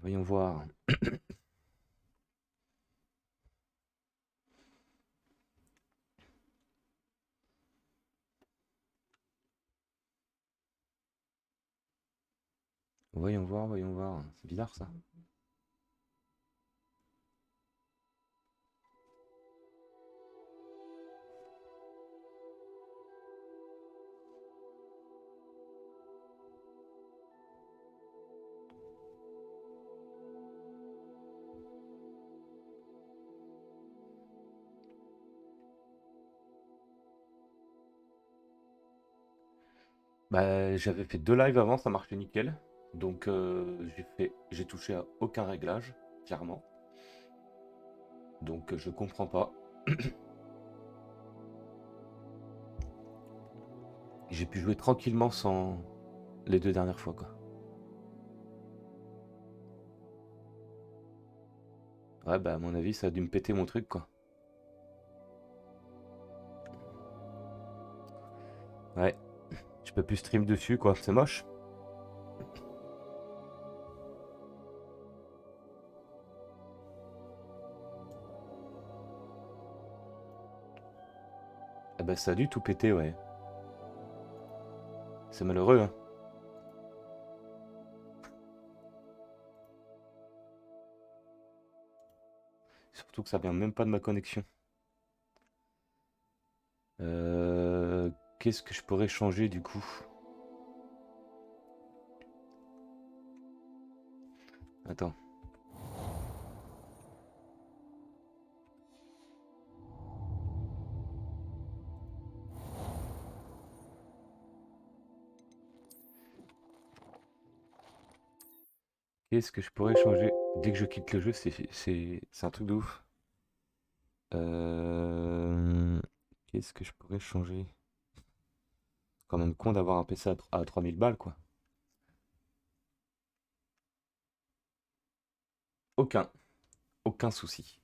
Voyons voir. Voyons voir, voyons voir. C'est bizarre ça. Bah, j'avais fait 2 lives avant, ça marchait nickel. Donc j'ai touché à aucun réglage, clairement. Donc je comprends pas. J'ai pu jouer tranquillement sans les 2 dernières fois quoi. Ouais bah à mon avis ça a dû me péter mon truc quoi. Ouais, je peux plus stream dessus quoi, c'est moche. Ah bah ça a dû tout péter ouais. C'est malheureux hein. Surtout que ça vient même pas de ma connexion. Euh, Qu'est-ce que je pourrais changer du coup? Attends. Qu'est-ce que je pourrais changer? Dès que je quitte le jeu, c'est un truc de ouf. Euh, Qu'est-ce que je pourrais changer? Quand même con d'avoir un PC à 3000 balles, quoi. Aucun. Aucun souci.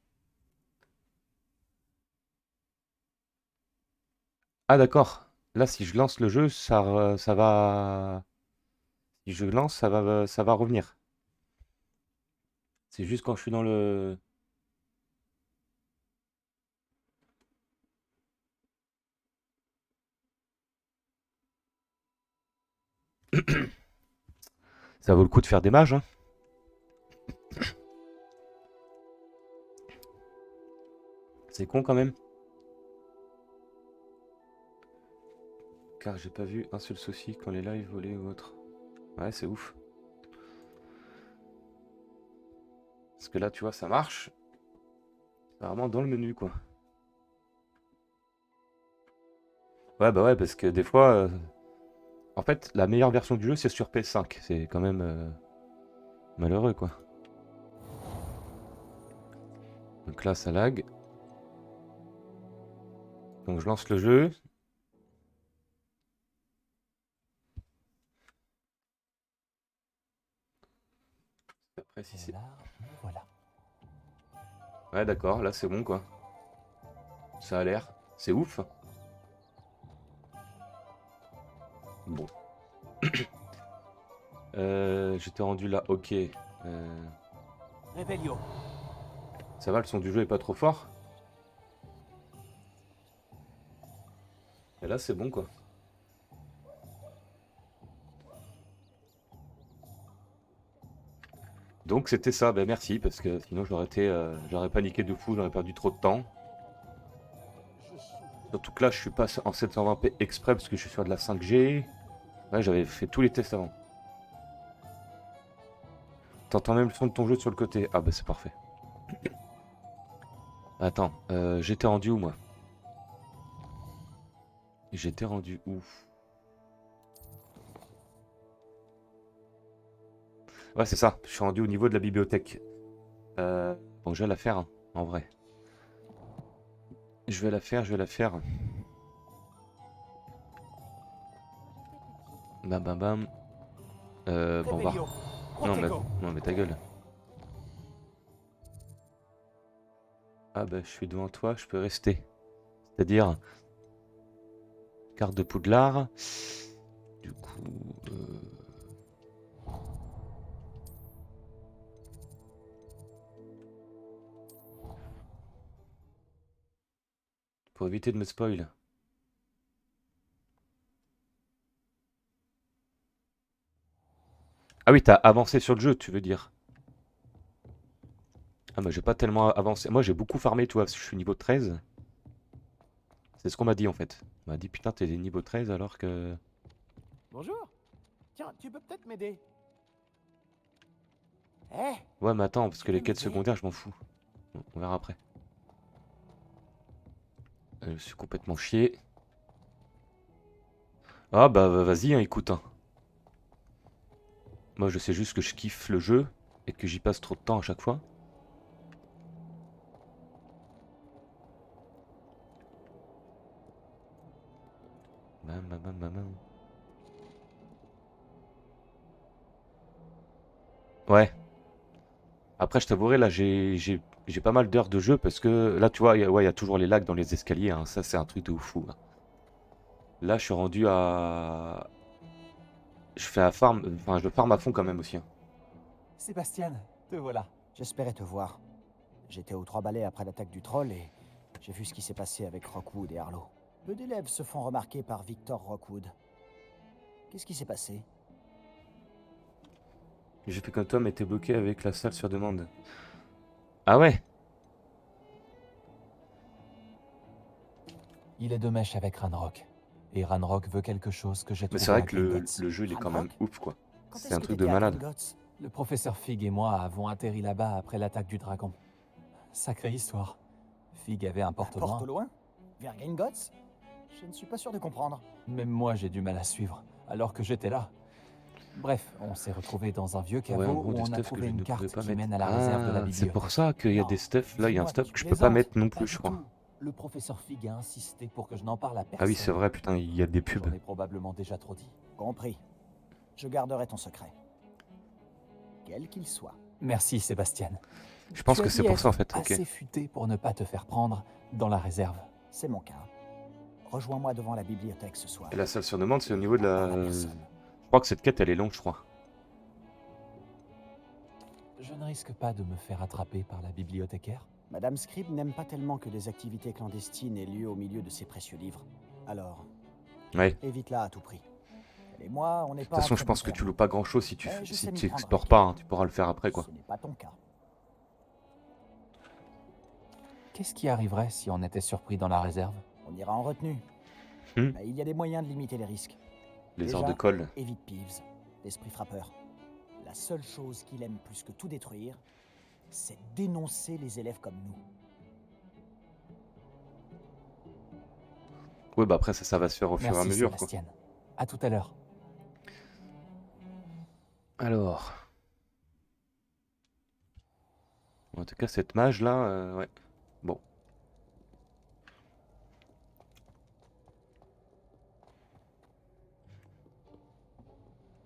Ah d'accord. Là, si je lance le jeu, ça va... Si je lance, ça va revenir. C'est juste quand je suis dans le... Ça vaut le coup de faire des mages, hein. C'est con quand même. Car j'ai pas vu un seul souci quand les lives volaient ou autre. Ouais, c'est ouf. Parce que là, tu vois, ça marche. C'est vraiment dans le menu, quoi. Ouais, bah ouais, parce que des fois, en fait, la meilleure version du jeu, c'est sur PS5. C'est quand même malheureux, quoi. Donc là, ça lag. Donc je lance le jeu. Après, si Et c'est... là, me voilà. Ouais, d'accord, là, c'est bon, quoi. Ça a l'air. C'est ouf. Bon. J'étais rendu là, ok. Revelio. Ça va, le son du jeu est pas trop fort. Et là, c'est bon, quoi. Donc c'était ça, ben merci, parce que sinon j'aurais paniqué de fou, j'aurais perdu trop de temps. Surtout que là, je suis pas en 720p exprès parce que je suis sur de la 5G. Ouais, j'avais fait tous les tests avant. T'entends même le son de ton jeu sur le côté. Ah bah c'est parfait. Attends, j'étais rendu où moi? J'étais rendu où? Ouais, c'est ça, je suis rendu au niveau de la bibliothèque. Bon, je vais la faire, hein, en vrai. Je vais la faire, je vais la faire. Bam bam bam. Bon, on va. Revelio. Non, Protego. non, mais ta gueule. Ah bah je suis devant toi, je peux rester. C'est-à-dire, carte de Poudlard. Du coup, Pour éviter de me spoil. Ah oui, t'as avancé sur le jeu, tu veux dire. Ah bah j'ai pas tellement avancé. Moi j'ai beaucoup farmé, tu vois, parce que je suis niveau 13. C'est ce qu'on m'a dit en fait. On m'a dit putain t'es niveau 13 alors que... Bonjour. Tiens, tu peux peut-être m'aider. Eh, Ouais mais attends, parce tu que les peux quêtes m'aider? secondaires je m'en fous. Bon, on verra après. Je suis complètement chié. Ah bah vas-y, hein, écoute. Hein. Moi je sais juste que je kiffe le jeu et que j'y passe trop de temps à chaque fois. Bam, bam, bam, bam, bam. Ouais. Après je t'avouerai là j'ai pas mal d'heures de jeu parce que là tu vois, ouais, y a toujours les lags dans les escaliers. Hein. Ça c'est un truc de ouf fou. Hein. Là je suis rendu à... Je fais à farm, enfin je farm à fond quand même aussi. Hein. Sébastien, te voilà. J'espérais te voir. J'étais aux trois balais après l'attaque du troll et j'ai vu ce qui s'est passé avec Rockwood et Harlow. Peu d'élèves se font remarquer par Victor Rockwood. Qu'est-ce qui s'est passé? J'ai fait comme toi mais t'es bloqué avec la salle sur demande. Ah ouais? Il est de mèche avec Ranrock. Et Ranrock veut quelque chose que j'ai Mais c'est trouvé vrai à que Gringotts. le jeu il est quand même Ranrock? ouf quoi. Quand C'est est-ce un que truc de t'étais à malade. Gringotts? Le professeur Fig et moi avons atterri là-bas après l'attaque du dragon. Sacrée histoire. Fig avait un porte au Porte loin. au loin? Vers Gringotts? Je ne suis pas sûr de comprendre. Même moi j'ai du mal à suivre, alors que j'étais là. Bref, on s'est retrouvés dans un vieux Ouais, en caveau gros où des on a stuff que trouvé je une ne pouvais carte pas qui mettre. mène à la réserve de la Ah, c'est pour bibliothèque. ça qu'il y a des Non, stuff. Là, il y a un dis-moi stuff que que tu je peux pas plaisantes. mettre non Pas plus, je du crois. tout. Le professeur Fig a insisté pour que je n'en parle à Ah oui, c'est personne. vrai, putain, il y a des pubs. J'en ai probablement déjà trop dit. Compris. Je garderai ton secret. Quel qu'il soit. Merci Sébastien. Je pense Tu as que c'est dit pour ça en être fait, ok. assez futé pour ne pas te faire prendre dans la réserve. C'est mon cas. Rejoins-moi devant la bibliothèque ce soir. Et la salle sur demande, c'est au niveau de On n'en parle à la... personne. Je crois que cette quête, elle est longue, je crois. Je ne risque pas de me faire attraper par la bibliothécaire. Madame Scribe n'aime pas tellement que des activités clandestines aient lieu au milieu de ses précieux livres. Alors, Ouais. évite-la à tout prix. Elle et moi, on n'est De toute pas en façon, je très bons pense que tu termes. loues pas grand chose si Mais je si sais m'y tu prendre explores avec pas, elle. hein. Tu pourras le faire après, quoi. Ce n'est pas ton cas. Qu'est-ce qui arriverait si on était surpris dans la réserve? On ira en retenue. Hmm. Mais il y a des moyens de limiter les risques. Les heures Déjà, de colle. évite Peeves, l'esprit frappeur. La seule chose qu'il aime plus que tout détruire, c'est dénoncer les élèves comme nous. Ouais, bah après, ça va se faire au fur et à Merci mesure, quoi. Sébastien. À tout à l'heure. Alors... En tout cas, cette mage-là, ouais. Bon.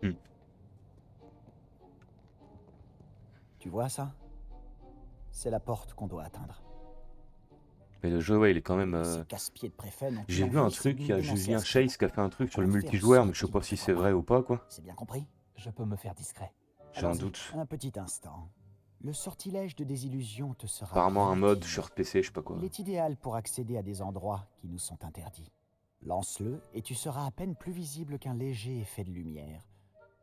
Hmm. Tu vois ça? C'est la porte qu'on doit atteindre. Mais le jeu, ouais, il est quand même... Et ces casse-pieds de préfet n'ont J'ai qu'une vu un envie, c'est de truc, nous il y a dénoncer Julien à Scribe. Chase qui a fait un truc sur le On va faire en multijoueur, mais sorte je sais qu'il pas ne si te c'est voit vrai pas. ou pas, quoi. C'est bien compris? Je peux me faire discret. J'ai un Allons-y, doute. un petit instant. Le sortilège de désillusion te sera Apparemment, un bien mode utile. sur PC, je sais pas quoi. Il est idéal pour accéder à des endroits qui nous sont interdits. Lance-le et tu seras à peine plus visible qu'un léger effet de lumière.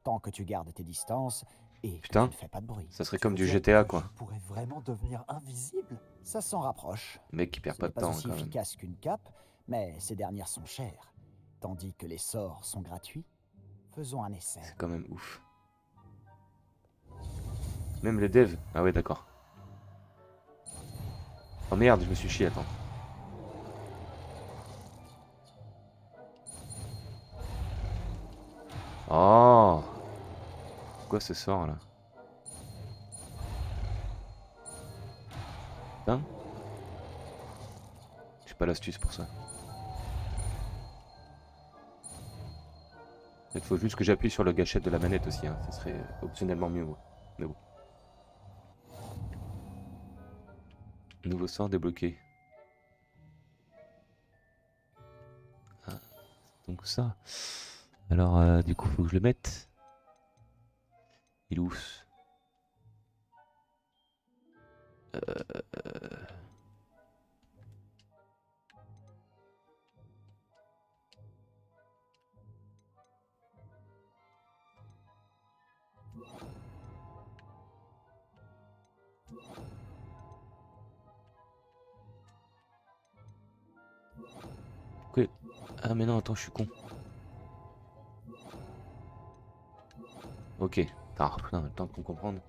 Tant que tu gardes tes distances et que Putain. tu ne fais pas de bruit. Ça serait Tu comme veux du dire GTA, que quoi. Je pourrais vraiment devenir invisible? Ça s'en rapproche. Le mec qui perd Ce pas n'est de pas temps, hein, aussi quand même. efficace qu'une cape, mais ces dernières sont chères. Tandis que les sorts sont gratuits. Faisons un essai. C'est quand même ouf. Même les devs. Ah ouais, d'accord. Oh merde, je me suis chié, attends. Oh! C'est quoi ce sort là? Putain. J'ai pas l'astuce pour ça. Il faut juste que j'appuie sur le gâchette de la manette aussi, hein. Ça serait optionnellement mieux, ouais. Mais bon. Nouveau sort débloqué. Ah, donc ça. Alors, du coup, faut que je le mette. Il est où? Quoi? Ah mais non, attends, je suis con. Ok. Ah, putain, le temps de comprendre.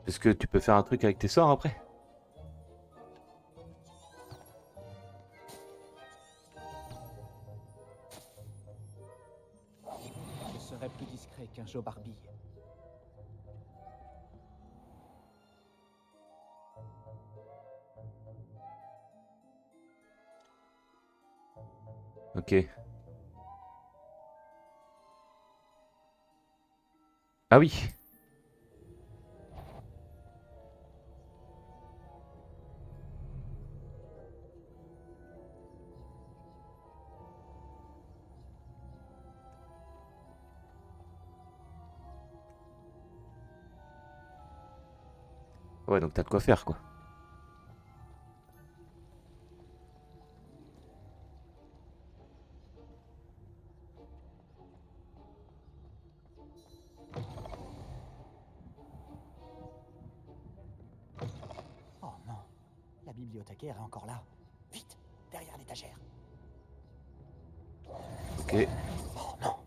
Est-ce que tu peux faire un truc avec tes sorts après? Je serai plus discret qu'un Joe Barbie. Ok. Ah oui. Ouais, donc t'as de quoi faire, quoi. Oh non, la bibliothécaire est encore là. Vite, derrière l'étagère. Ok. Oh non,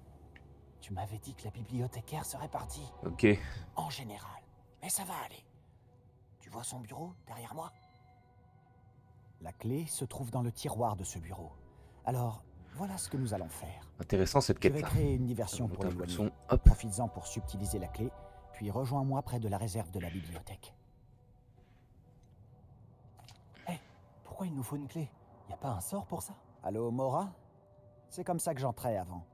tu m'avais dit que la bibliothécaire serait partie. Ok. En général, mais ça va aller. Tu vois son bureau derrière moi? La clé se trouve dans le tiroir de ce bureau. Alors, voilà ce que nous allons faire. Intéressant cette Je vais quête-là. créer une diversion Monte pour un peu le l'éloigner. son. Hop. Profites-en pour subtiliser la clé, puis rejoins-moi près de la réserve de la bibliothèque. Hé, pourquoi il nous faut une clé? Y a pas un sort pour ça? Allô, Mora? C'est comme ça que j'entrais avant.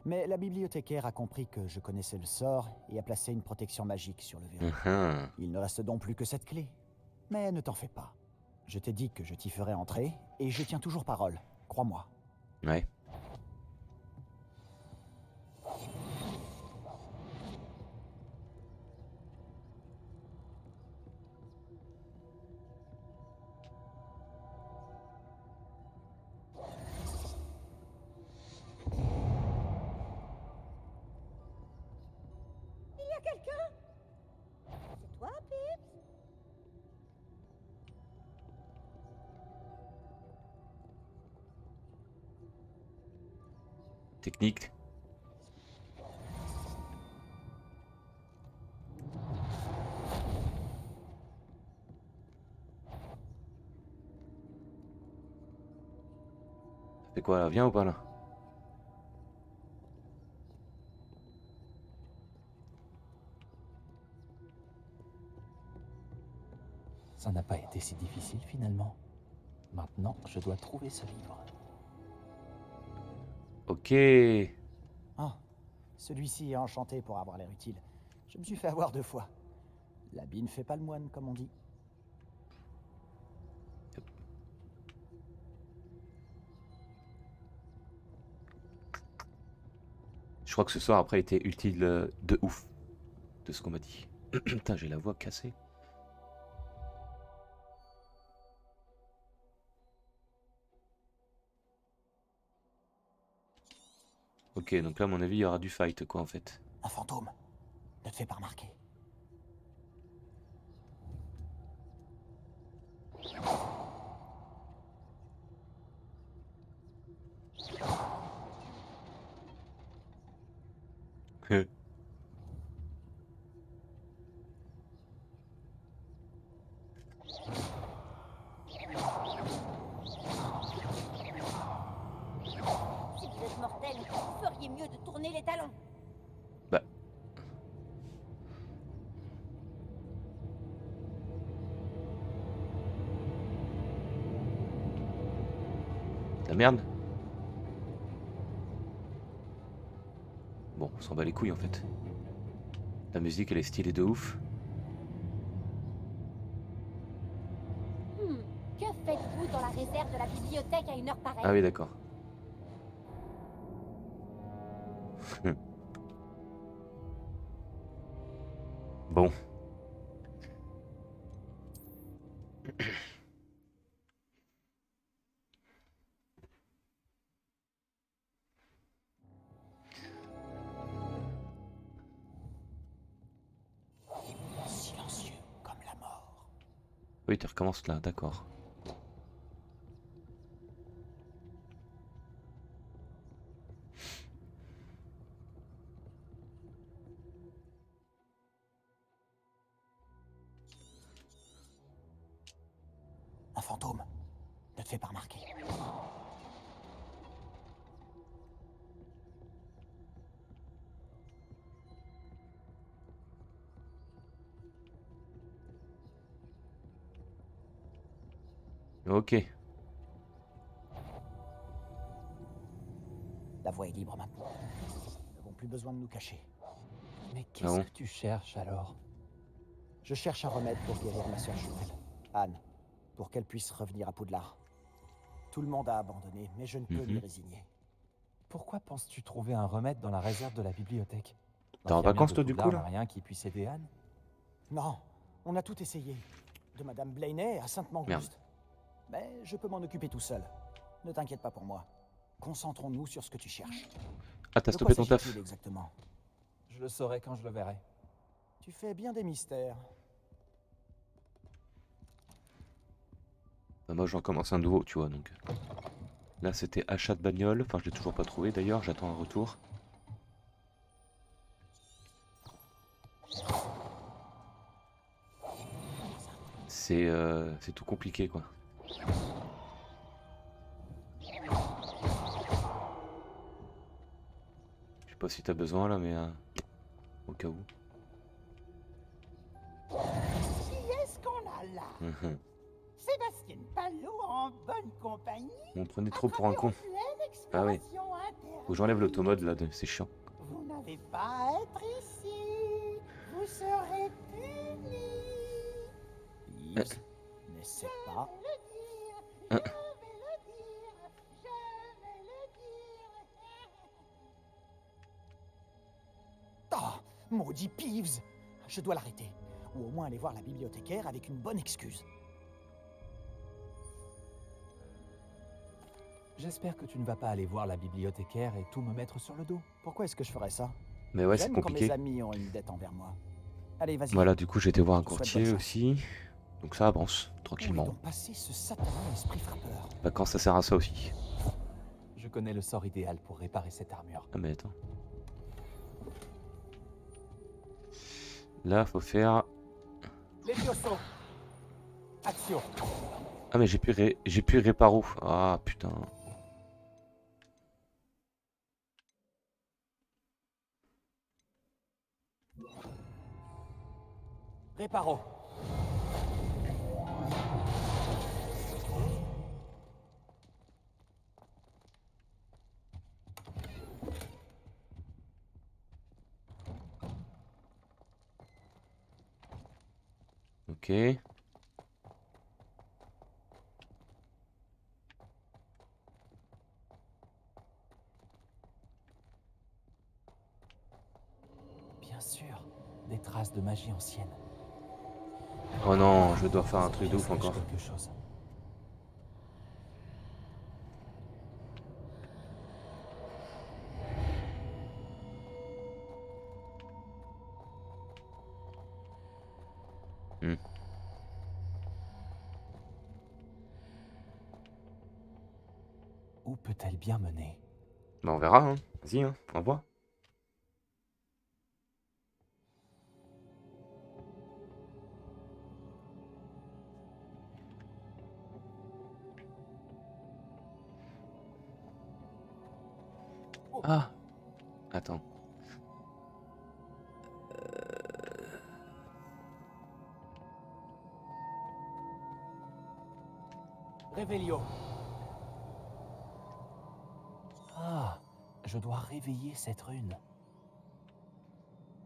Mais la bibliothécaire a compris que je connaissais le sort et a placé une protection magique sur le verrou. Uhum. Il ne reste donc plus que cette clé. Mais ne t'en fais pas. Je t'ai dit que je t'y ferais entrer, et je tiens toujours parole. Crois-moi. Ouais. C'est toi, Pips? Technique. Ça fait quoi là? Viens ou pas là? Ça n'a pas été si difficile finalement. Maintenant, je dois trouver ce livre. Ok. Ah, celui-ci est enchanté pour avoir l'air utile. Je me suis fait avoir 2 fois. L'habit ne fait pas le moine, comme on dit. Je crois que ce soir après était utile de ouf. De ce qu'on m'a dit. Putain, j'ai la voix cassée. Ok, donc là, à mon avis, il y aura du fight, quoi, en fait. Un fantôme. Ne te fais pas remarquer. Si vous êtes mortel, vous feriez mieux de tourner les talons. Bah. La merde. Bon, on s'en bat les couilles, en fait. La musique, elle est stylée de ouf. Que faites-vous dans la réserve de la bibliothèque à une heure pareille? Ah oui, d'accord. Bon. Oui, tu recommences là, d'accord. Un fantôme. Ne te fais pas remarquer. Ok. La voie est libre maintenant. Nous n'avons plus besoin de nous cacher. Mais Ah qu'est-ce bon? que tu cherches alors? Je cherche un remède pour guérir ma sœur jumelle, Anne, pour qu'elle puisse revenir à Poudlard. Tout le monde a abandonné, mais je ne peux m'y Mhm. résigner. Pourquoi penses-tu trouver un remède dans la réserve de la bibliothèque? T'es en L'infirmière vacances de toi du coup Poudlard n'a là? rien qui puisse aider Anne? Non, on a tout essayé. De Madame Blaney à Merde. Sainte-Mangouste. Mais je peux m'en occuper tout seul. Ne t'inquiète pas pour moi. Concentrons-nous sur ce que tu cherches. Ah, t'as De quoi stoppé ton taf? s'agit-il exactement? Je le saurai quand je le verrai. Tu fais bien des mystères. Bah, moi j'en commence un nouveau, tu vois, donc. Là c'était achat de bagnole, enfin je l'ai toujours pas trouvé d'ailleurs, j'attends un retour. C'est tout compliqué quoi. Je sais pas si t'as besoin là, mais au cas où. Qui est-ce qu'on a là? Mhm. Sébastien Palot en bonne compagnie? On me prenait trop pour un Attrapé en con. pleine Ah oui. exploration interne. Faut que j'enlève l'automode là, c'est chiant. Vous n'avez pas à être ici. Vous serez punis. Yves, n'essaie pas. Je vais le dire. Hein. Je vais le dire. Je vais le dire. Ah, maudit Peeves! Je dois l'arrêter. Ou au moins aller voir la bibliothécaire avec une bonne excuse. J'espère que tu ne vas pas aller voir la bibliothécaire et tout me mettre sur le dos. Pourquoi est-ce que je ferais ça? Mais ouais, c'est J'aime quand mes compliqué. amis ont une dette envers moi. Allez, vas-y. Voilà, du coup j'ai été voir un Je te souhaite courtier bonne chance. aussi. Donc ça avance, Où est tranquillement. donc passé ce satané esprit frappeur? Bah quand ça sert à ça aussi. Je connais le sort idéal pour réparer cette armure. Ah mais attends. Là faut faire... Levioso! Action! Ah mais j'ai pu réparo. Ah putain. Réparo! Ok. Bien sûr, des traces de magie ancienne. Oh non, je dois faire un truc de Bien ouf se cache encore. quelque chose. Hmm. Où peut-elle bien mener? Bah on verra, hein. Vas-y, hein. On voit. Ah. Attends. Réveillon. Ah, je dois réveiller cette rune.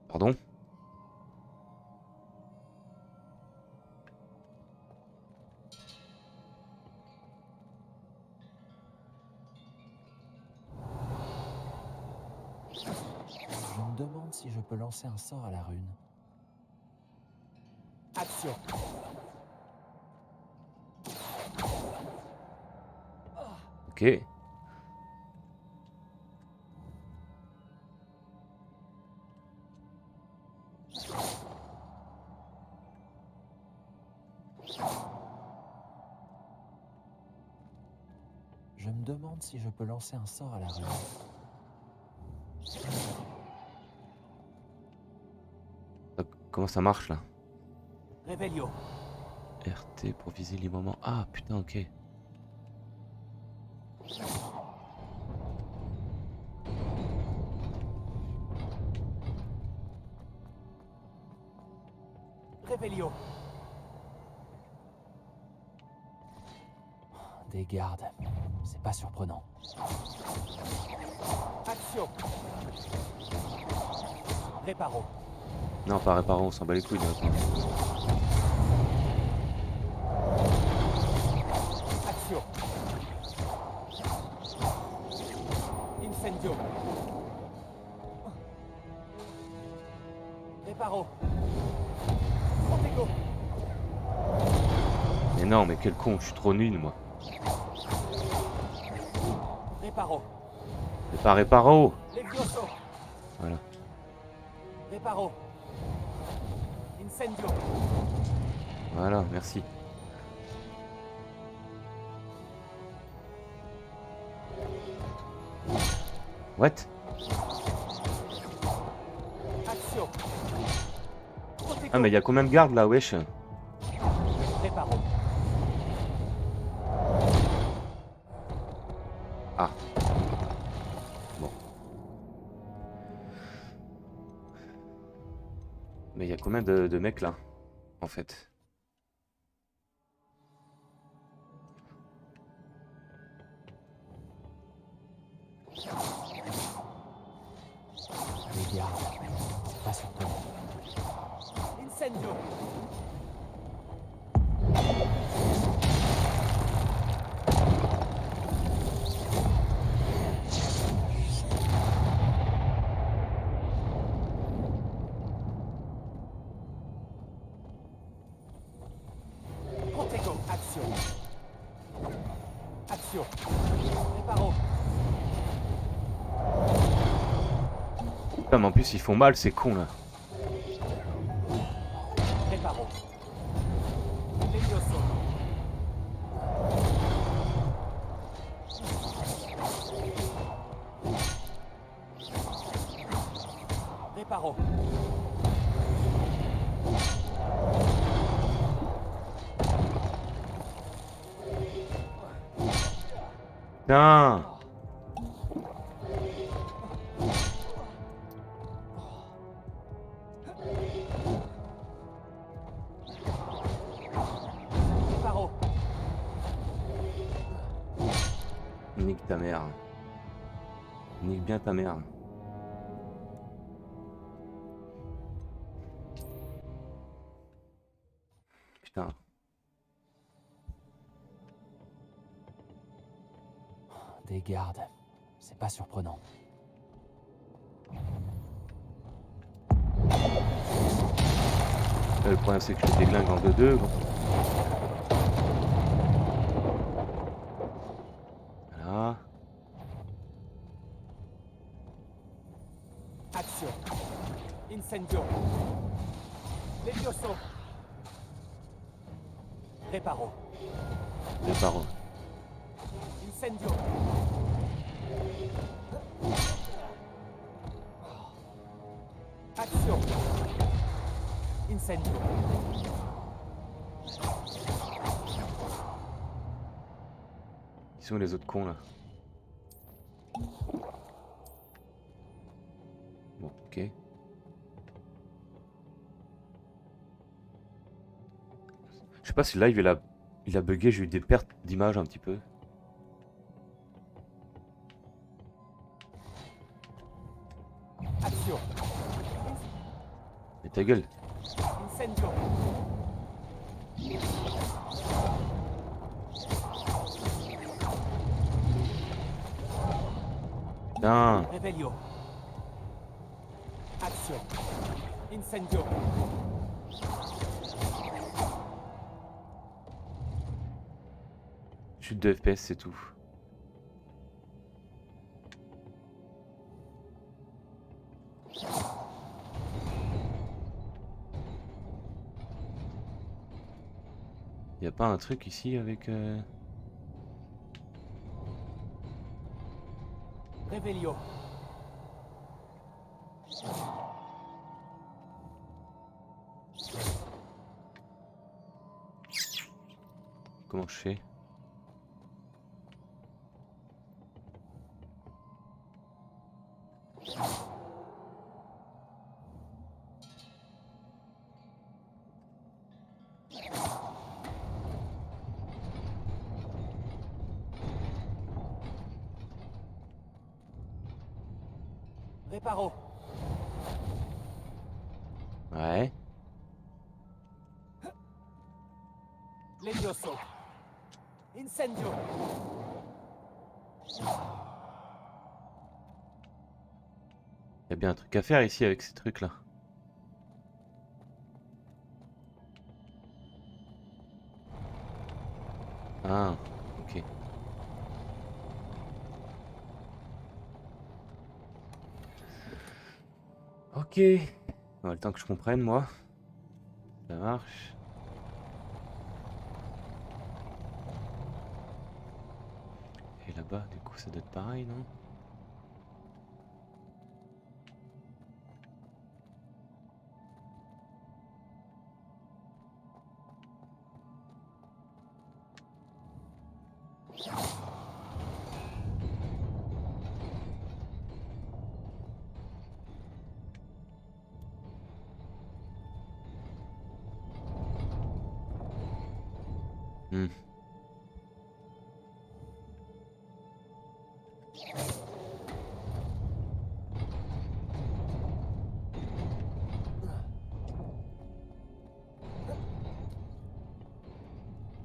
Pardon? Je me demande si je peux lancer un sort à la rune. Action. Ok. Je me demande si je peux lancer un sort à la rue. Comment ça marche là? Revelio. RT pour viser les moments. Ah putain, ok. Revelio. Des gardes. C'est pas surprenant. Action. Réparo. Non, pas réparant, on s'en bat les couilles. Action. Incendio. Réparo. Protego. Mais non, mais quel con, je suis trop nul moi. Réparo. Réparo. Levioso. Voilà. Réparo. Incendio. Voilà, merci. What? Action. Protego. Ah mais il y a combien de gardes là, wesh? Réparo. Ah. Bon. Mais il y a combien de mecs là, en fait? Les gardes. C'est pas surprenant. Incendio. Protego. Action. Action. Réparo. Putain, mais en plus ils font mal ces cons là. Réparo. Levioso. Réparo. Putain. Réparo. Nique ta mère. Nique bien ta mère. Putain. Des gardes. C'est pas surprenant. Le problème c'est que je les déglingue en 2-2. Voilà. Action. Incendio. Levioso. Réparo. Réparo. Incendio. Action. Incendio. Ils sont où les autres cons là? Bon, ok. Je sais pas si le live il a bugué, j'ai eu des pertes d'image un petit peu. Action. Mais ta gueule. Incendio. Putain. Revelio. Action. Incendio. Chute de FPS, c'est tout. Y a pas un truc ici avec Revelio. Comment je fais? Reparo. Ouais. Levioso. Incendio. Il y a bien un truc à faire ici avec ces trucs-là. Ah, ok. Ok. Bon, le temps que je comprenne, moi. Ça marche. Et là-bas, du coup, ça doit être pareil, non? Hmm.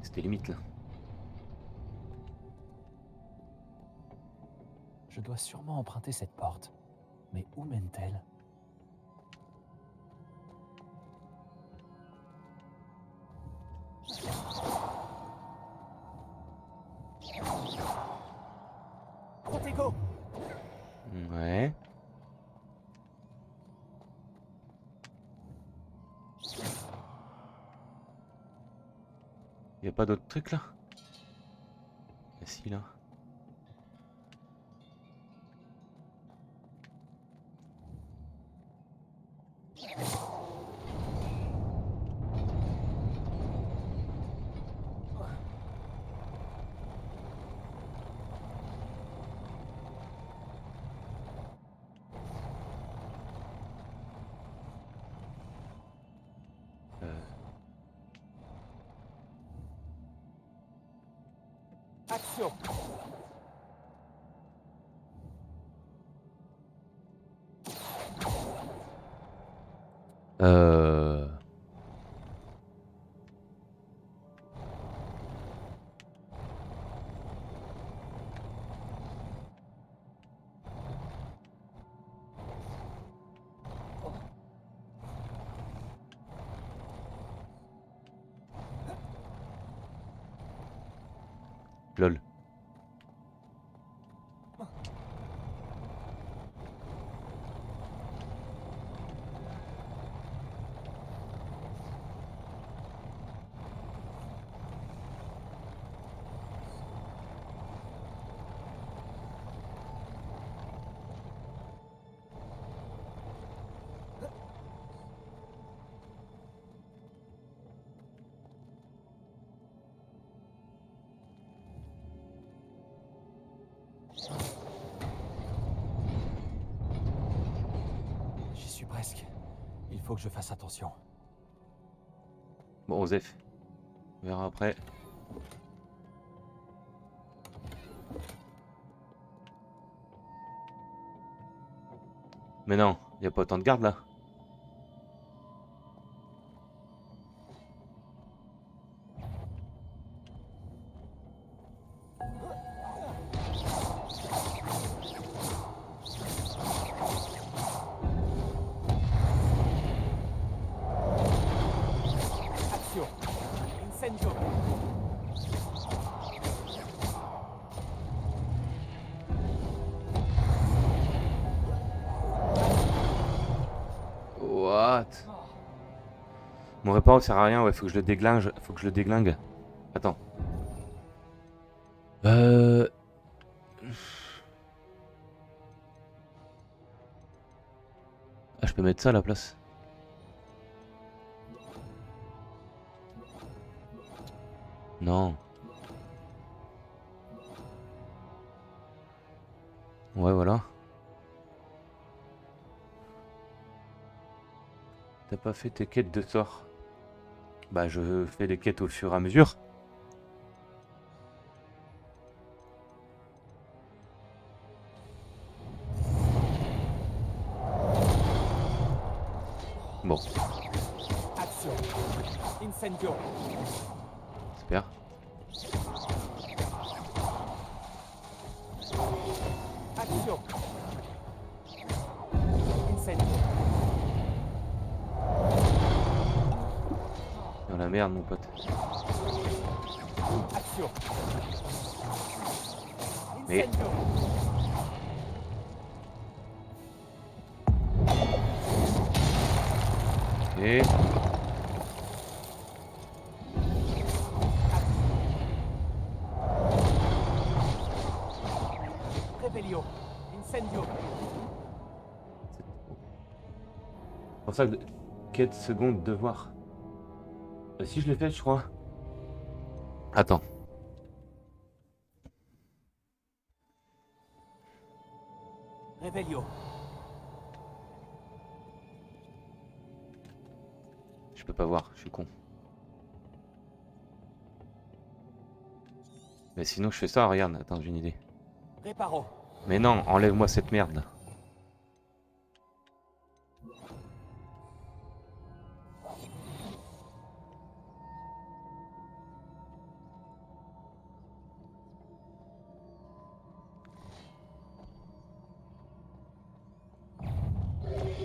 C'était limite là. Je dois sûrement emprunter cette porte. Mais où mène-t-elle? Protego. Ouais. Y a pas d'autres trucs là? Ah si là. Action. Euh... Lol. J'y suis presque. Il faut que je fasse attention. Bon, Osef. On verra après. Mais non, y a pas autant de gardes là. Action. Incendio. What? Mon réparo sert à rien, ouais, faut que je le déglingue. Faut que je le déglingue. Attends. Ah, je peux mettre ça à la place. Non. Ouais, voilà. T'as pas fait tes quêtes de sort? Bah, je fais les quêtes au fur et à mesure. Bon, Action. Incendio. super. Action. Incendio. Dans la merde, mon pote. Action. Mais- Incendio. Et... Revelio. Incendio. C'est pour ça que... Quête seconde, devoir. Si je l'ai fait, je crois. Attends. Revelio. Je peux pas voir, je suis con. Mais sinon je fais ça, regarde, attends, j'ai une idée. Reparo. Mais non, enlève-moi cette merde là.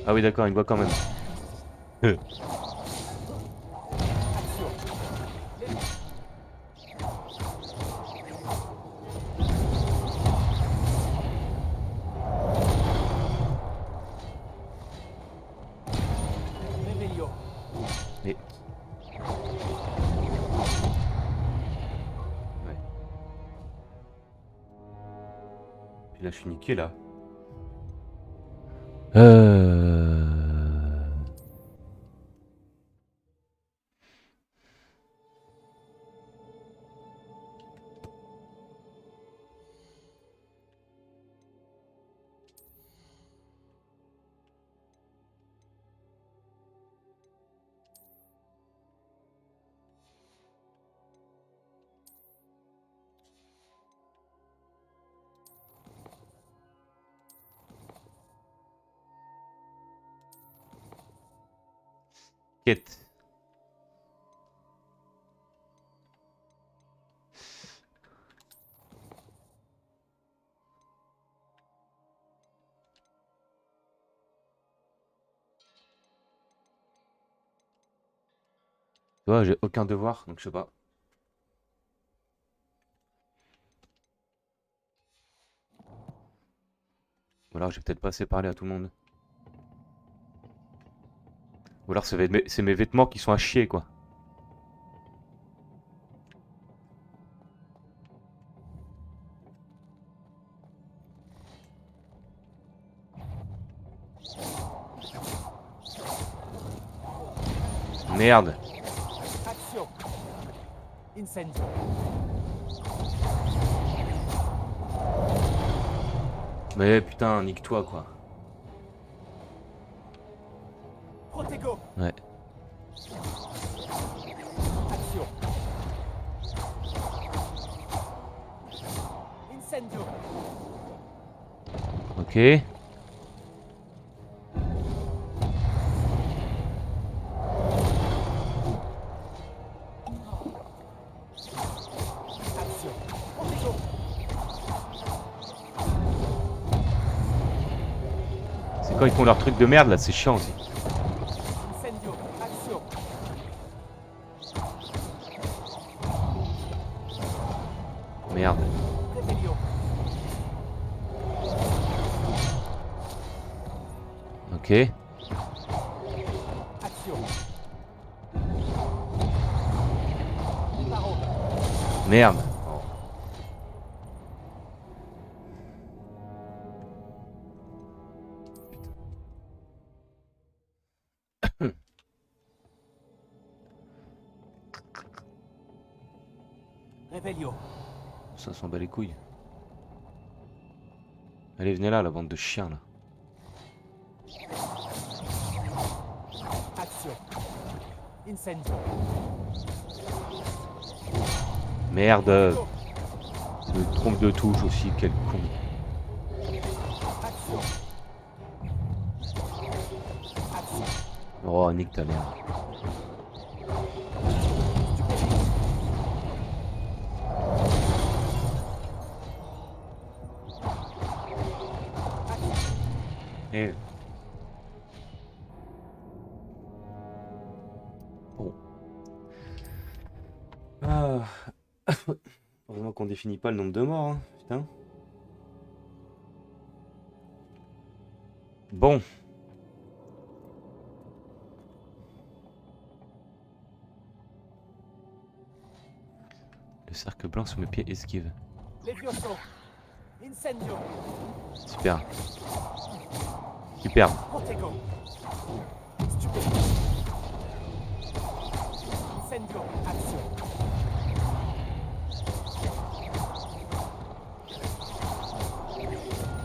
Ah oui d'accord, il me voit quand même. Action. Revelio. Mais... Ouais. Puis là je suis niqué là. Quête. Tu vois, j'ai aucun devoir, donc je sais pas. Ou alors j'ai peut-être pas assez parlé à tout le monde. Ou alors c'est mes vêtements qui sont à chier quoi. Merde. Action. Incendio. Mais putain, nique-toi quoi. Protego. Ouais. Action. Incendio. Ok. Action. Protego. C'est quand ils font leur truc de merde là, c'est chiant aussi. Incendio. Action. Merde. Revelio. Ok. Action. Reparo. Merde. Revelio. Ça s'en bat les couilles. Allez, venez là, la bande de chiens, là. Axio. Incendio. Merde. Je me trompe de touche aussi, quel con. Axio. Axio. Oh, nique ta mère. Eh. Bon. Ah. Heureusement qu'on définit pas le nombre de morts, hein. Putain. Bon. Le cercle blanc sous mes pieds esquive. Levioso. Incendio. Super. Super. Protego. Stupé. Incendio. Axio.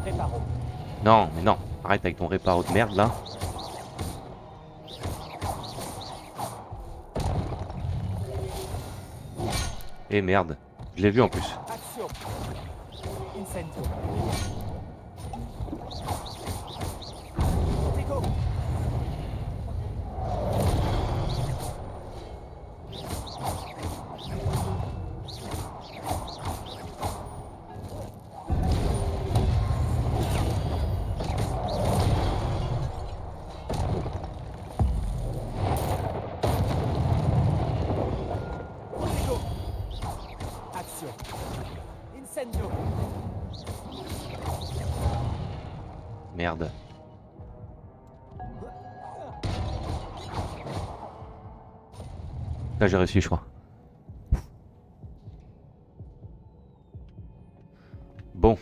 Réparo. Non, mais non. Arrête avec ton réparo de merde là. Eh merde. Je l'ai vu en plus. Axio. Incendio. Protego. Protego. Axio. Incendio. Merde. Là j'ai réussi je crois. Bon.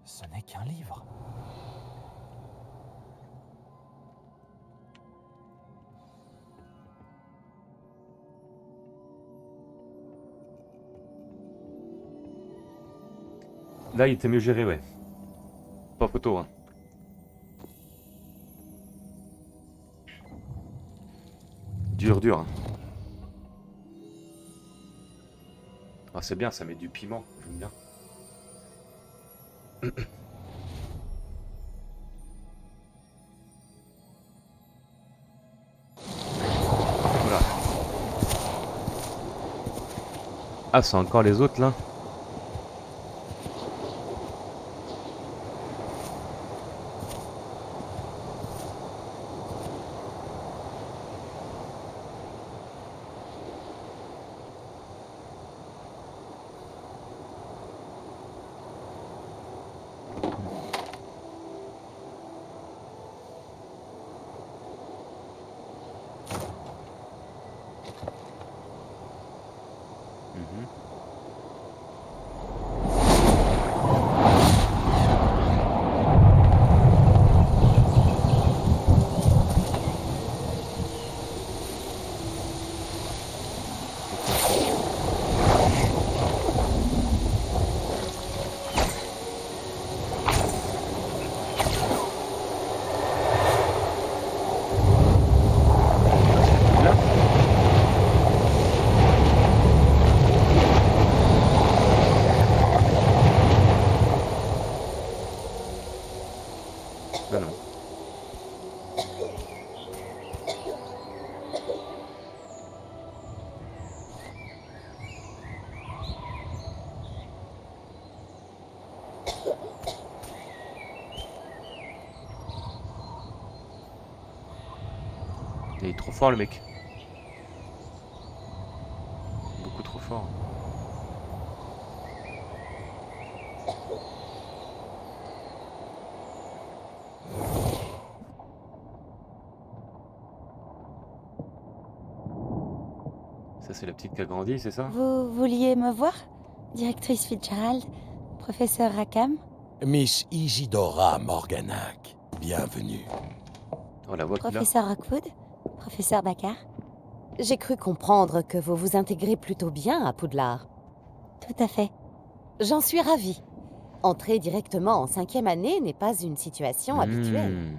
Ce n'est qu'un livre. Là il était mieux géré, ouais. Pas photo, hein. Dur, dur. Hein. Ah, c'est bien, ça met du piment, j'aime bien. Voilà. Ah, c'est encore les autres là. Mhm. Là. Ah non. Il est trop fort le mec. Beaucoup trop fort. Ça c'est la petite qui a grandi, c'est ça? Vous vouliez me voir, directrice Fitzgerald, professeur Rackham? Miss Isidora Morganac, bienvenue. Oh, la voix qu'il a. Professeur Rockwood? Professeur Baccar? J'ai cru comprendre que vous vous intégrez plutôt bien à Poudlard. Tout à fait. J'en suis ravie. Entrer directement en 5e année n'est pas une situation habituelle. Hmm.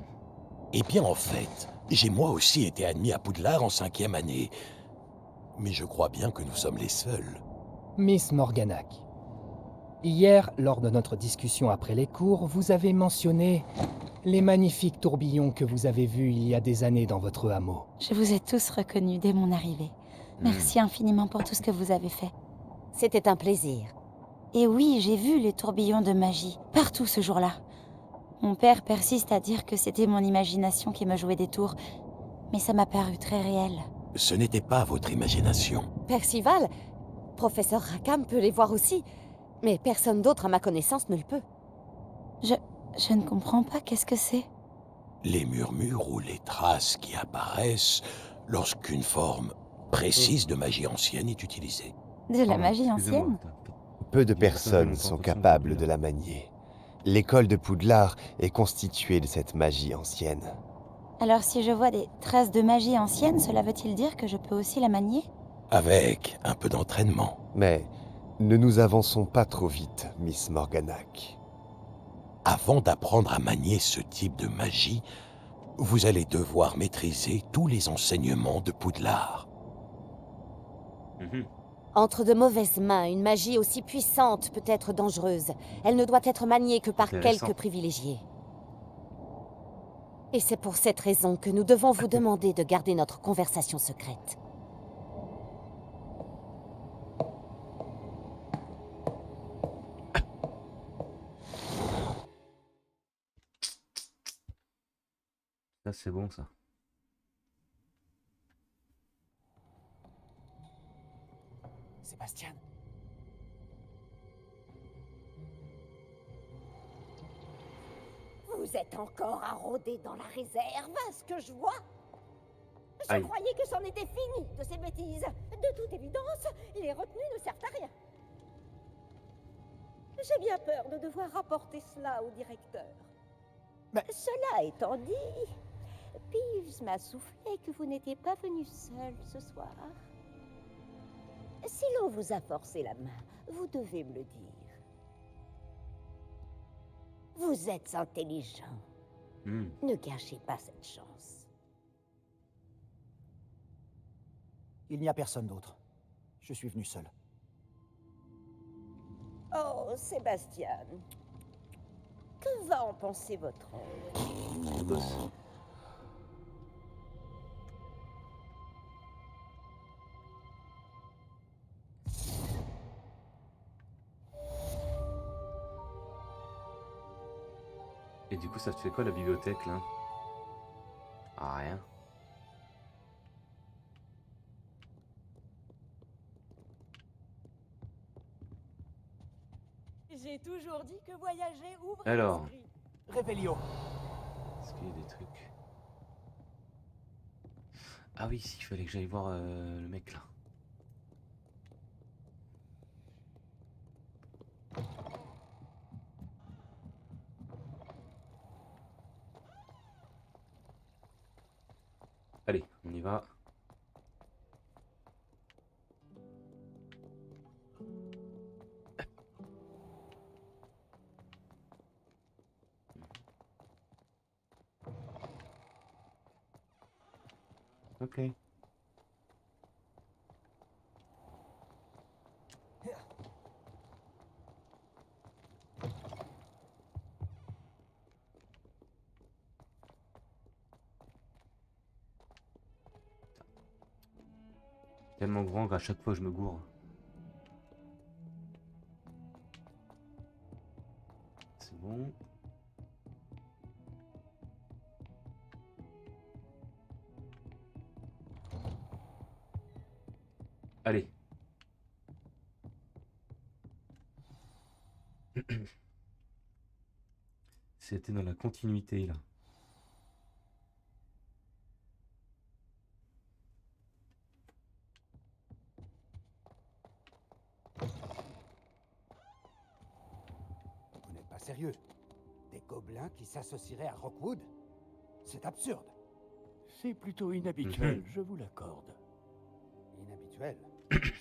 Eh bien, en fait, j'ai moi aussi été admis à Poudlard en 5e année. Mais je crois bien que nous sommes les seuls. Miss Morganac, hier, lors de notre discussion après les cours, vous avez mentionné les magnifiques tourbillons que vous avez vus il y a des années dans votre hameau. Je vous ai tous reconnus dès mon arrivée. Merci infiniment pour tout ce que vous avez fait. C'était un plaisir. Et oui, j'ai vu les tourbillons de magie, partout ce jour-là. Mon père persiste à dire que c'était mon imagination qui me jouait des tours, mais ça m'a paru très réel. Ce n'était pas votre imagination. Percival, professeur Rackham peut les voir aussi, mais personne d'autre à ma connaissance ne le peut. Je ne comprends pas, qu'est-ce que c'est? Les murmures ou les traces qui apparaissent lorsqu'une forme précise de magie ancienne est utilisée. De la Pardon, magie excusez-moi. ancienne? Peu de Il y a personnes longtemps sont que capables ça me de la manier. L'école de Poudlard est constituée de cette magie ancienne. Alors si je vois des traces de magie ancienne, cela veut-il dire que je peux aussi la manier? Avec un peu d'entraînement. Mais ne nous avançons pas trop vite, Miss Morganac. Avant d'apprendre à manier ce type de magie, vous allez devoir maîtriser tous les enseignements de Poudlard. Mhm. Entre de mauvaises mains, une magie aussi puissante peut être dangereuse. Elle ne doit être maniée que par Intéressant. quelques privilégiés. Et c'est pour cette raison que nous devons vous demander de garder notre conversation secrète. Ça, c'est bon, ça. Sébastien. Vous êtes encore à rôder dans la réserve, à ce que je vois. Je Aïe. croyais que c'en était fini de ces bêtises. De toute évidence, les retenues ne servent à rien. J'ai bien peur de devoir rapporter cela au directeur. Mais- Cela étant dit, Peeves m'a soufflé que vous n'étiez pas venu seul ce soir. Si l'on vous a forcé la main, vous devez me le dire. Vous êtes intelligent. Hmm. Ne gâchez pas cette chance. Il n'y a personne d'autre. Je suis venu seul. Oh, Sébastien. Que va en penser votre oncle? Le boss. Et du coup, ça te fait quoi la bibliothèque là? Ah, rien. J'ai toujours dit que voyager ouvre Alors. l'esprit. Révélio. Est-ce qu'il y a des trucs? Ah oui, il fallait que j'aille voir le mec là. Allez, on y va. Ok. Tellement grand qu'à chaque fois je me gourre. C'est bon. Allez. C'était dans la continuité là. Vous n'êtes pas sérieux? Des gobelins qui s'associeraient à Rockwood? C'est absurde. C'est plutôt inhabituel, je vous l'accorde. Inhabituel.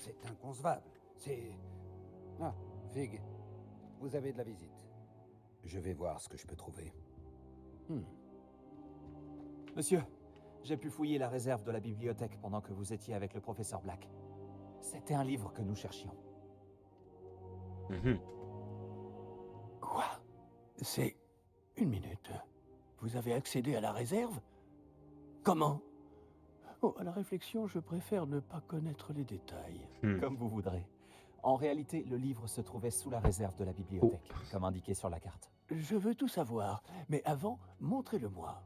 C'est inconcevable. C'est... Ah, Fig, vous avez de la visite. Je vais voir ce que je peux trouver. Monsieur, j'ai pu fouiller la réserve de la bibliothèque pendant que vous étiez avec le professeur Black. C'était un livre que nous cherchions. Quoi? C'est... Une minute. Vous avez accédé à la réserve? Comment? Oh, à la réflexion, je préfère ne pas connaître les détails. Comme vous voudrez. En réalité, le livre se trouvait sous la réserve de la bibliothèque, comme indiqué sur la carte. Je veux tout savoir, mais avant, montrez-le-moi.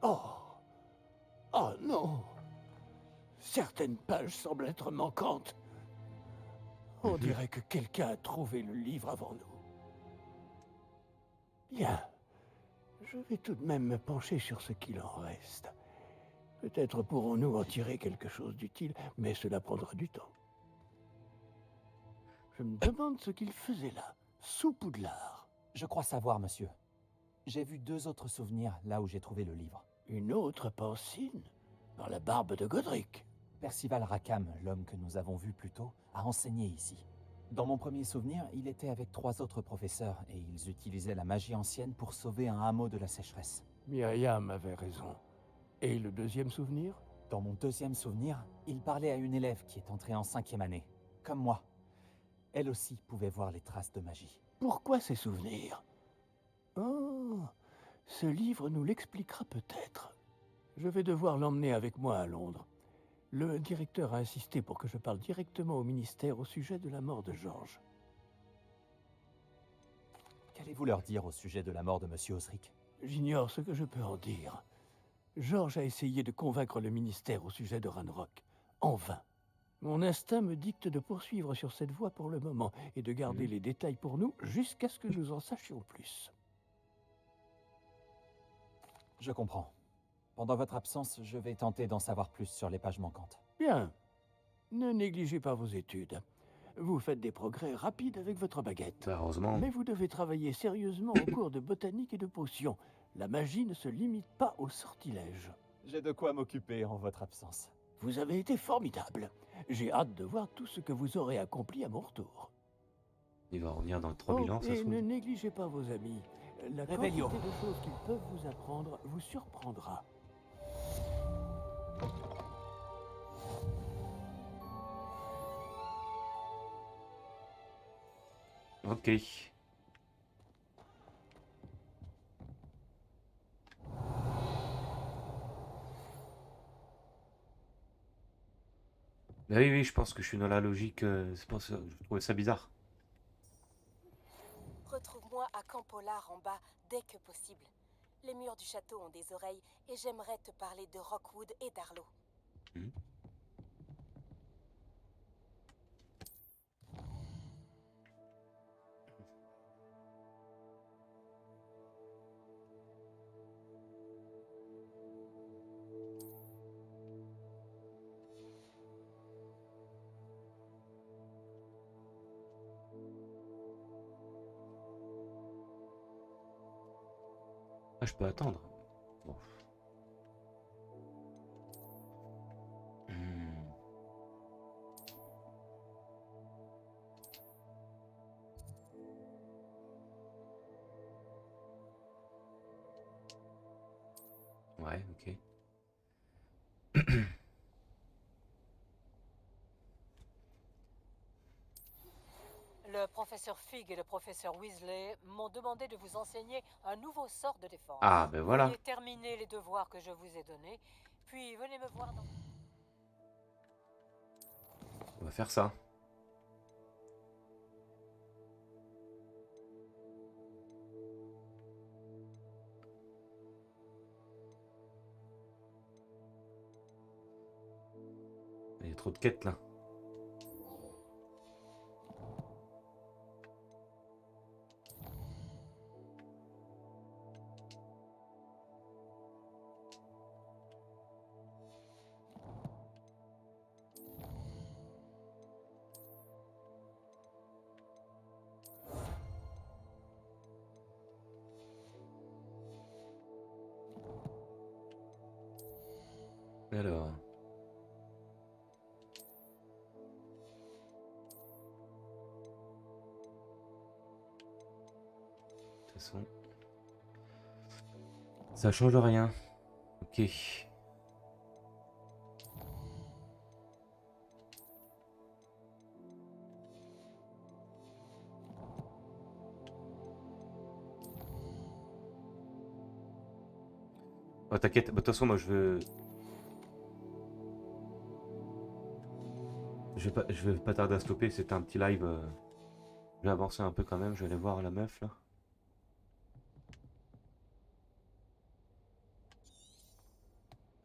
Oh! Oh non! Certaines pages semblent être manquantes. On dirait que quelqu'un a trouvé le livre avant nous. Bien. Je vais tout de même me pencher sur ce qu'il en reste. Peut-être pourrons-nous en tirer quelque chose d'utile, mais cela prendra du temps. Je me demande ce qu'il faisait là, sous Poudlard. Je crois savoir, monsieur. J'ai vu 2 autres souvenirs là où j'ai trouvé le livre. Une autre Pancine? Dans la barbe de Godric? Percival Rackham, l'homme que nous avons vu plus tôt, a enseigné ici. Dans mon premier souvenir, il était avec 3 autres professeurs et ils utilisaient la magie ancienne pour sauver un hameau de la sécheresse. Myriam avait raison. Et le deuxième souvenir? Dans mon deuxième souvenir, il parlait à une élève qui est entrée en 5e année, comme moi. Elle aussi pouvait voir les traces de magie. Pourquoi ces souvenirs? Oh, ce livre nous l'expliquera peut-être. Je vais devoir l'emmener avec moi à Londres. Le directeur a insisté pour que je parle directement au ministère au sujet de la mort de Georges. Qu'allez-vous leur dire au sujet de la mort de Monsieur Osric? J'ignore ce que je peux en dire. Georges a essayé de convaincre le ministère au sujet de Ranrock. En vain. Mon instinct me dicte de poursuivre sur cette voie pour le moment et de garder les détails pour nous jusqu'à ce que nous en sachions plus. Je comprends. Pendant votre absence, je vais tenter d'en savoir plus sur les pages manquantes. Bien. Ne négligez pas vos études. Vous faites des progrès rapides avec votre baguette. Bah, heureusement. Mais vous devez travailler sérieusement au cours de botanique et de potions. La magie ne se limite pas au sortilège. J'ai de quoi m'occuper en votre absence. Vous avez été formidable. J'ai hâte de voir tout ce que vous aurez accompli à mon retour. Il va revenir dans le 3 bilans, ça et se ne trouve. négligez pas vos amis. La Réveillon. quantité de choses qu'ils peuvent vous apprendre vous surprendra. Ok. Bah oui, oui, je pense que je suis dans la logique. C'est pour ça que je trouvais ça bizarre. Retrouve-moi à Camp Pollard en bas dès que possible. Les murs du château ont des oreilles et j'aimerais te parler de Rockwood et d'Arlo. Ah, je peux attendre. Bon. Ouais, ok. Le professeur Fig et le professeur Weasley m'ont demandé de vous enseigner un nouveau sort de défense. Ah, ben voilà. Veuillez terminer les devoirs que je vous ai donnés, puis venez me voir dans... On va faire ça. Il y a trop de quêtes là. Alors. De toute façon. Ça change rien. Ok. Oh, t'inquiète, bah, de toute façon, moi je vais pas tarder à stopper. C'était un petit live. Je vais avancer un peu quand même. Je vais aller voir la meuf là.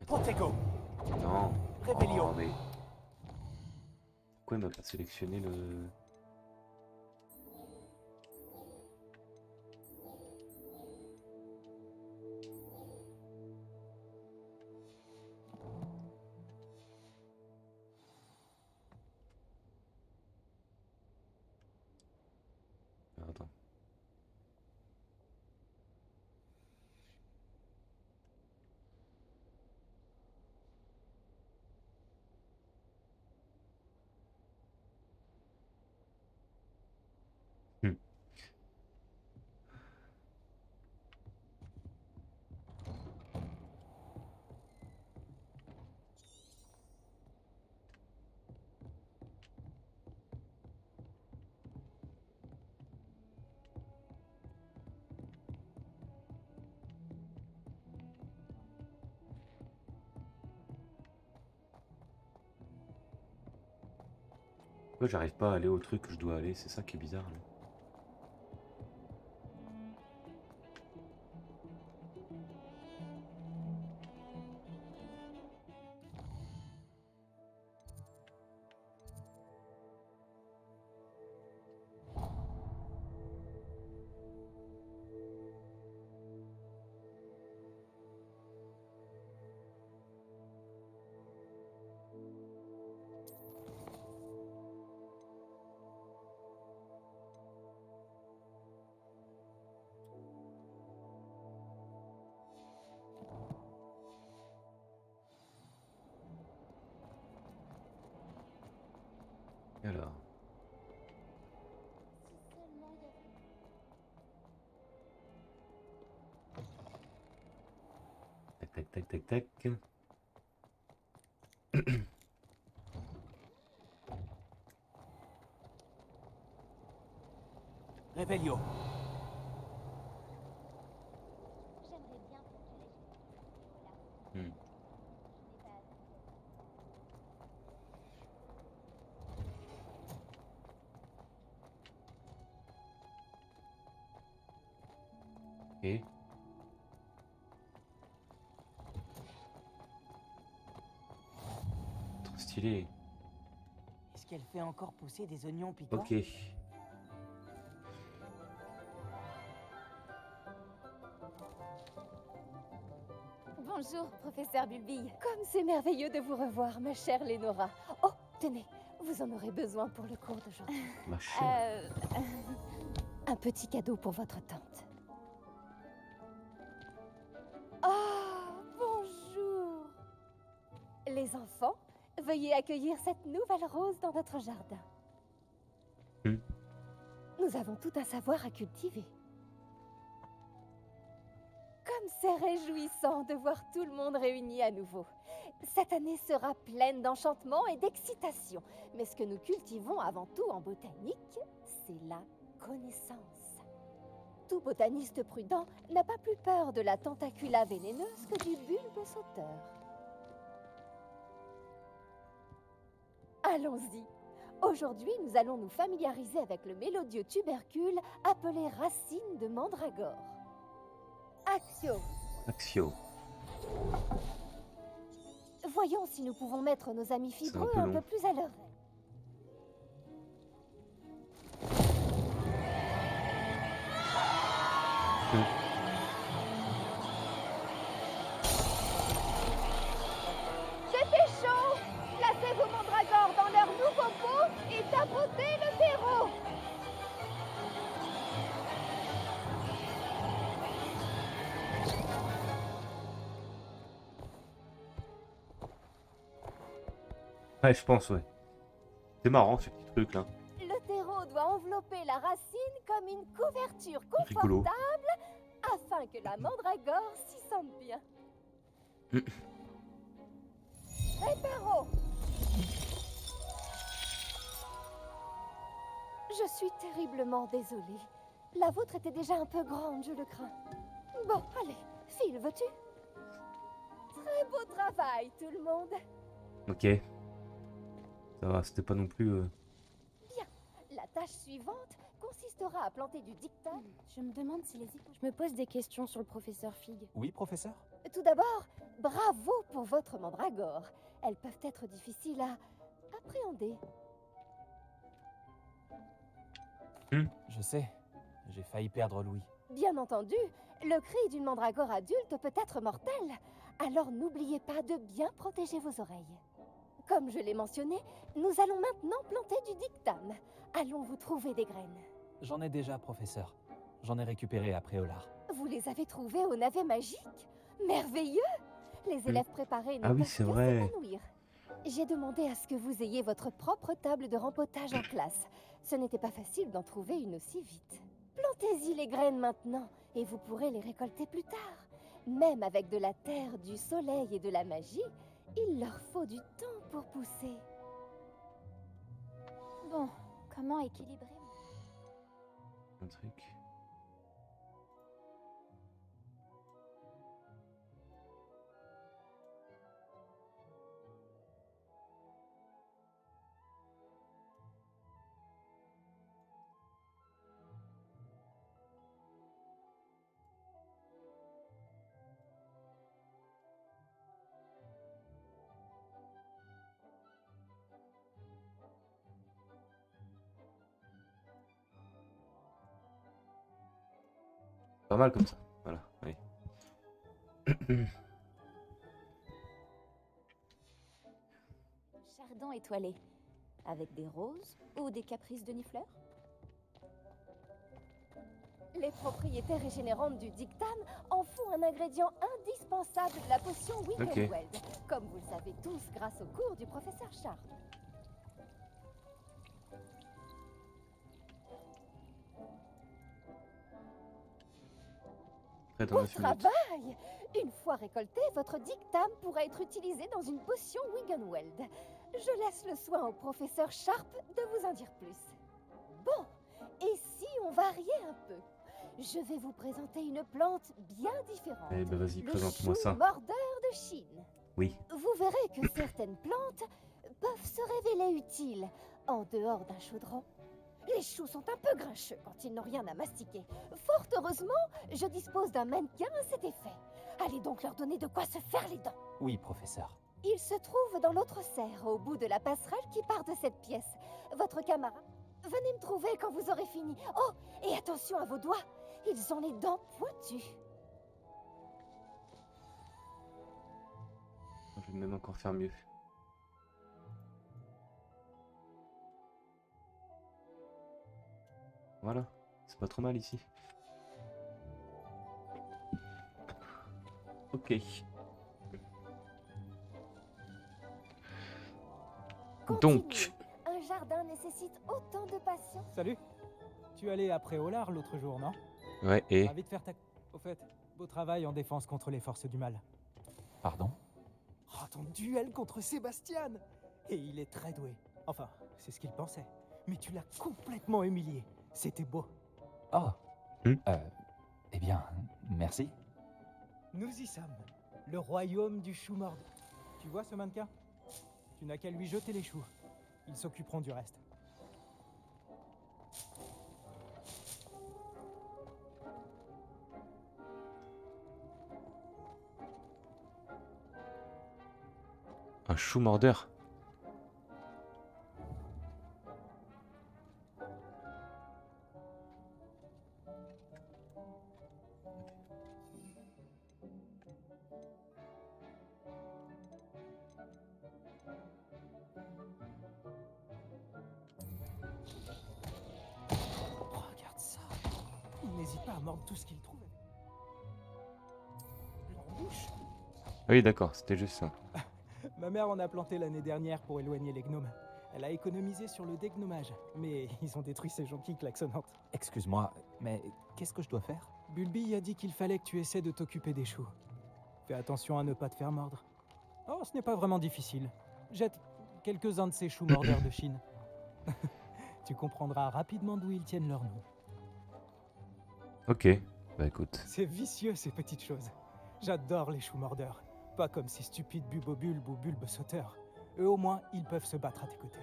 Protego. Non. Revelio. Oh, mais pourquoi il m'a pas sélectionné le. Ah, attends. Hmm. Pourquoi j'arrive pas à aller au truc que je dois aller? C'est ça qui est bizarre là. Alors. Tac tac tac tac tac. Revelio. Hmm. Et trop stylé. Est-ce qu'elle fait encore pousser des oignons piquants? Ok. Bonjour, professeur Bulbille. Comme c'est merveilleux de vous revoir, ma chère Lénora. Oh, tenez, vous en aurez besoin pour le cours d'aujourd'hui. Ma chère. Un petit cadeau pour votre tante. Oh, bonjour. Les enfants, veuillez accueillir cette nouvelle rose dans notre jardin. Nous avons tout un savoir à cultiver. Comme c'est réjouissant de voir tout le monde réuni à nouveau. Cette année sera pleine d'enchantement et d'excitation. Mais ce que nous cultivons avant tout en botanique, c'est la connaissance. Tout botaniste prudent n'a pas plus peur de la tentacula vénéneuse que du bulbe sauteur. Allons-y. Aujourd'hui, nous allons nous familiariser avec le mélodieux tubercule appelé racine de mandragore. Axio. Axio. Voyons si nous pouvons mettre nos amis fibreux peu un long. peu plus à leur aise. C'était chaud! Placez vos mandragores dans leur nouveau pot et tapoter le terreau! Ouais, je pense, ouais. C'est marrant ce petit truc là. Le terreau doit envelopper la racine comme une couverture Rigolo. confortable afin que la mandragore s'y sente bien. Réparo! Je suis terriblement désolée. La vôtre était déjà un peu grande, je le crains. Bon, allez, file, veux-tu? Très beau travail, tout le monde. Ok. Ça va, c'était pas non plus... Bien. La tâche suivante consistera à planter du dictat. Je me demande si les Je me pose des questions sur le professeur Fig. Oui, professeur? Tout d'abord, bravo pour votre mandragore. Elles peuvent être difficiles à appréhender. Je sais, j'ai failli perdre Louis. Bien entendu, le cri d'une mandragore adulte peut être mortel. Alors n'oubliez pas de bien protéger vos oreilles. Comme je l'ai mentionné, nous allons maintenant planter du dictam. Allons vous trouver des graines. J'en ai déjà, professeur. J'en ai récupéré après Olar. Vous les avez trouvées au navet magique? Merveilleux! Les élèves préparés ne Ah oui, peuvent c'est que vrai. s'épanouir. J'ai demandé à ce que vous ayez votre propre table de rempotage en classe. Ce n'était pas facile d'en trouver une aussi vite. Plantez-y les graines maintenant, et vous pourrez les récolter plus tard. Même avec de la terre, du soleil et de la magie, il leur faut du temps pour pousser. Bon, comment équilibrer Un truc. Pas mal comme ça. Voilà, allez. Jardin étoilé. Avec des roses ou des caprices de Nifleur? Les propriétés régénérantes du dictam en font un ingrédient indispensable de la potion Wiggenweld, comme vous le savez tous grâce au cours du professeur Sharp. Prêt dans Beau 9 minutes. travail! Une fois récolté, votre dictam pourra être utilisé dans une potion Wiggenweld. Je laisse le soin au professeur Sharp de vous en dire plus. Bon, et si on variait un peu? Je vais vous présenter une plante bien différente. Eh ben vas-y, le présente-moi chou ça. mordeur de Chine. Oui. Vous verrez que certaines plantes peuvent se révéler utiles en dehors d'un chaudron. Les choux sont un peu grincheux quand ils n'ont rien à mastiquer. Fort heureusement, je dispose d'un mannequin à cet effet. Allez donc leur donner de quoi se faire les dents. Oui, professeur. Il se trouve dans l'autre serre, au bout de la passerelle qui part de cette pièce. Votre camarade, venez me trouver quand vous aurez fini. Oh, et attention à vos doigts, ils ont les dents pointues. Je vais même encore faire mieux. Voilà, c'est pas trop mal ici. Ok. Donc, Un jardin nécessite autant de patience. Salut. Tu allais après Olar l'autre jour, non? ouais, et Ravi de faire ta... Au fait, beau travail en défense contre les forces du mal. Pardon? Oh, ton duel contre Sébastien! Et il est très doué. Enfin, c'est ce qu'il pensait. Mais tu l'as complètement humilié. C'était beau. Oh. Eh bien, merci. Nous y sommes. Le royaume du chou mordant. Tu vois ce mannequin? Tu n'as qu'à lui jeter les choux. Ils s'occuperont du reste. un chou mordeur. Regarde ça. Il n'hésite pas à mordre tout ce qu'il trouve. Leur bouche. Oui, d'accord, c'était juste ça. Ma mère en a planté l'année dernière pour éloigner les gnomes. Elle a économisé sur le dégnomage, mais ils ont détruit ces jonquilles klaxonnantes. Excuse-moi, mais qu'est-ce que je dois faire? Bulby a dit qu'il fallait que tu essaies de t'occuper des choux. Fais attention à ne pas te faire mordre. Oh, ce n'est pas vraiment difficile. Jette quelques-uns de ces choux mordeurs de Chine. Tu comprendras rapidement d'où ils tiennent leur nom. Ok, bah écoute. C'est vicieux ces petites choses. J'adore les choux mordeurs. Pas comme ces stupides bubobulbes ou bulbes sauteurs. Eux au moins, ils peuvent se battre à tes côtés.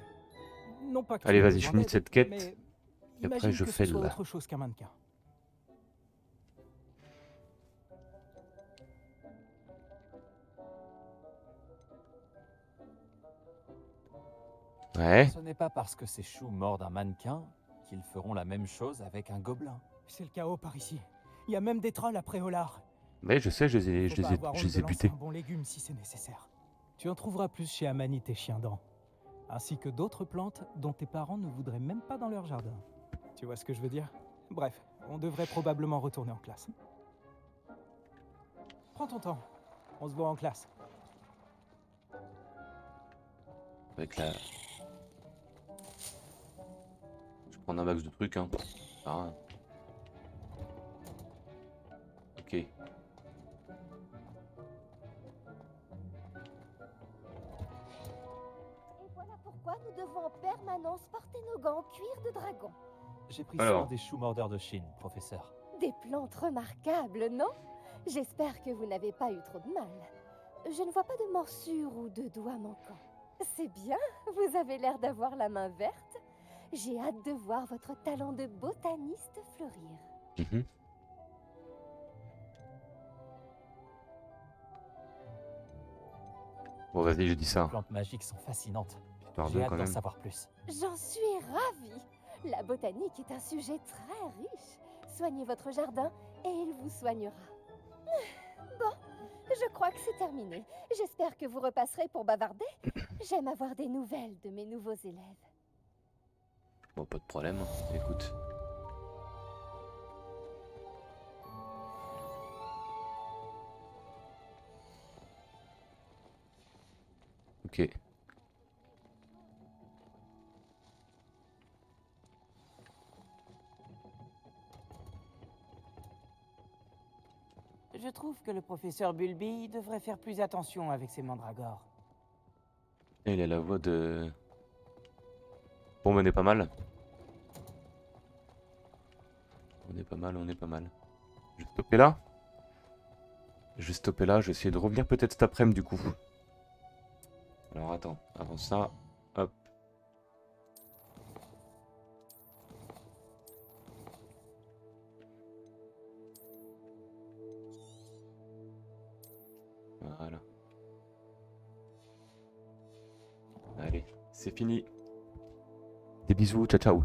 Non pas que Allez, tu aies vas-y, je besoin finis d'aide, cette quête. mais Et après, imagine je que fais ce soit le... autre chose qu'un mannequin. Ouais. Ce n'est pas parce que ces choux mordent un mannequin qu'ils feront la même chose avec un gobelin. C'est le chaos par ici. Il y a même des trolls à Préolard. Mais je sais, je les ai, Faut pas avoir je honte les de ai lancer butés. un bon légume si c'est nécessaire. Tu en trouveras plus chez Amanite et Chiendent, ainsi que d'autres plantes dont tes parents ne voudraient même pas dans leur jardin. Tu vois ce que je veux dire? Bref, on devrait probablement retourner en classe. Prends ton temps. On se voit en classe. Avec la... Je prends un max de trucs, hein. Ah. Ok. Et voilà pourquoi nous devons en permanence porter nos gants en cuir de dragon. J'ai pris Alors. soin des choux mordeurs de Chine, professeur. Des plantes remarquables, non? J'espère que vous n'avez pas eu trop de mal. Je ne vois pas de morsures ou de doigts manquants. C'est bien, vous avez l'air d'avoir la main verte. J'ai hâte de voir votre talent de botaniste fleurir. Mhm. Bon, vas-y, je dis ça. Les plantes magiques sont fascinantes. Histoire J'ai de, hâte quand d'en même. savoir plus. J'en suis ravie. La botanique est un sujet très riche. Soignez votre jardin et il vous soignera. Bon, je crois que c'est terminé. J'espère que vous repasserez pour bavarder. J'aime avoir des nouvelles de mes nouveaux élèves. Bon, pas de problème. Écoute. Ok. Je trouve que le professeur Bulby devrait faire plus attention avec ses mandragores. Et il a la voix de... Bon, mais on est pas mal. On est pas mal, on est pas mal. Je vais stopper là. Je vais stopper là, je vais essayer de revenir peut-être cet après-midi du coup. Alors attends, avant ça, hop. Voilà. Allez, c'est fini. Des bisous, ciao ciao.